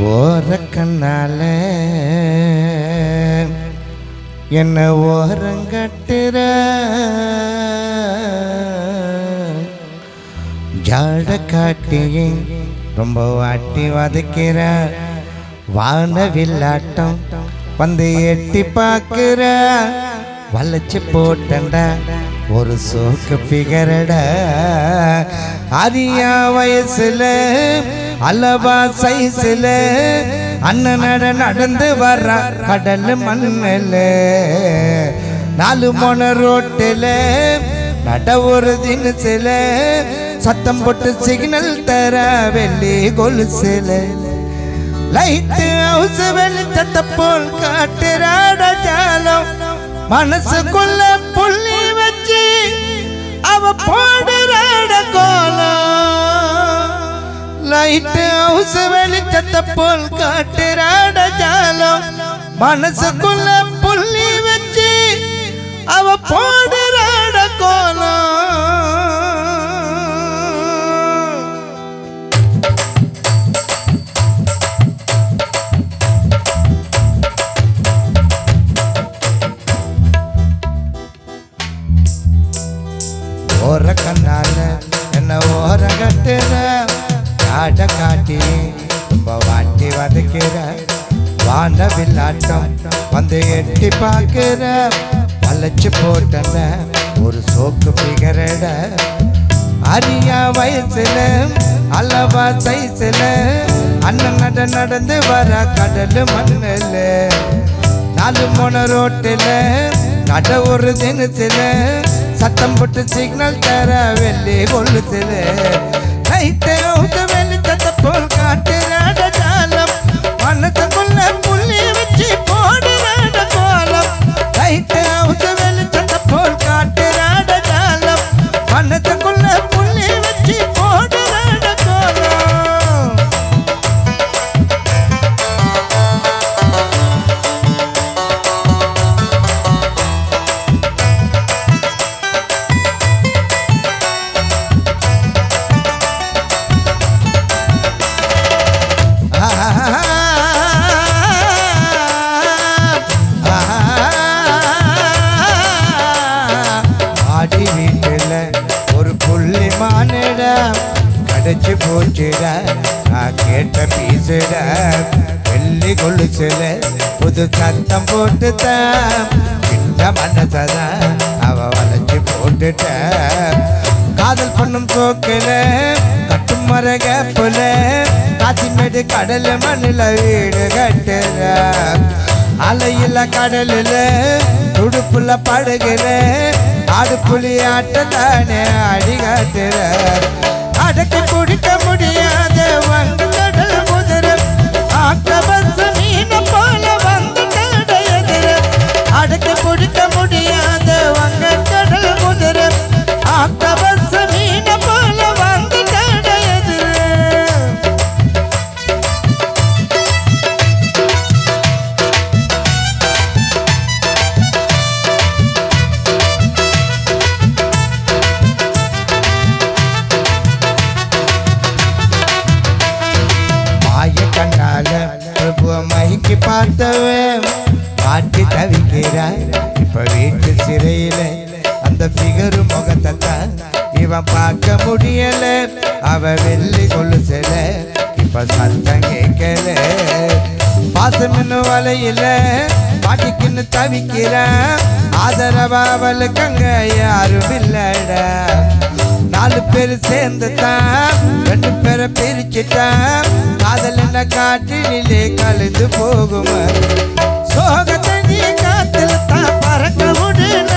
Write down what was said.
ஓர கண்ணால என்ன ஓரங்கட்டுற ஜாட காட்டியே ரொம்ப வாட்டி வதக்கிற வானவில்லாட்டம் வந்து எட்டி பார்க்கிற வளைச்சு போட்டண்டா ஒரு சோக்கு பிகரடா அரியா வயசுல அளவா சைஸ்ல அண்ணனட நடந்து வர்ற கடல் மண்ணில் நாலு மொன ரோட்டில் நட ஒரு தினசில சத்தம் போட்டு சிக்னல் தர வெள்ளி கொலுசில லைட்டு ஹவுஸ் வெளிச்சத்தை போல் காட்டுறாட ஜாலம் மனசுக்குள்ள புள்ளி வச்சு அவ போடுறாட கோலம் லைட்டு ஹவுஸ் வெளிச்சத்தை போல் காட்டுறாட ஜாலம் மனசுக்குள்ள புள்ளி வச்சு அவ போடுறாட கோலம் ஓர கண்ணால என்ன ஓர கட்டுற ஆட காட்டி ரொம்ப வாட்டி வதக்கிற வானவில்லாட்டம் வந்து எட்டி பார்க்கிற வளைச்சு போட்டன ஒரு சோக்கு பிகரட அரியா வயசுல அளவா சைஸ்ல அண்ணன் நடந்து வர கடல் மண்ணில் நாலு மொன ரோட்டில் நட ஒரு தினசில சத்தம் போட்டு சிக்னல் தர வெள்ளி கொள்ளுதில லைட்டை ஊத்து வெளிச்சத்தை போல் காட்டுறாட ஜாலம் மனசுக்குள்ள புள்ளி வச்சு போடுறாட கோலம் லைட்டை ஊத்து வெளிச்சத்தை போல் காட்டுறாட ஜாலம் மனசுக்குள்ள புள்ளி வச்சு போடுறாட கோலம் ஒரு புள்ளி மானிட கடைச்சு போச்சுட கேட்ட பீசுட வெள்ளி கொலுசுல புது சத்தம் போட்டுதான் இந்த மனசதான் அவ வளைச்சு போட்டுட்ட காதல் பண்ணும் சோக்கில கட்டும் மர கேப்புல காசிமேடு கடல் மண்ணில் வீடு கட்டுற அலையில கடலில் துடுப்புல படுகிற ஆடு புலி ஆட்டத்தானே அடி காட்டுற அடக்கி குடிக்க முடியாத வந்து கடல் குதிர ஆக்கபச மீன போல வந்து எதிர அடக்கி குடிக்க முடியாத வங்க கடல் குதிர ஆக்கபச மீன போல வந்து எதிர மைக்கு பார்த்தவன் மாட்டி தவிக்கிறாய் இப்ப வீட்டு சிறையில அந்த பிகரு முகத்தை தான் இவன் பார்க்க முடியல அவ வெள்ளி கொலுசல இப்ப சத்தம் கேட்கல பாசமின்னு வலையில பாட்டிக்குன்னு தவிக்கிறான் ஆதரவா அவளுக்கு அங்க யாரும் இல்லடா நாலு பேரு சேர்ந்து தான் ரெண்டு பேரை பிரிச்சுட்டான் காதல் என்ன காற்றினிலே கலந்து போகும் சோகத்தை நீ காத்துல தான் பறக்க முடியல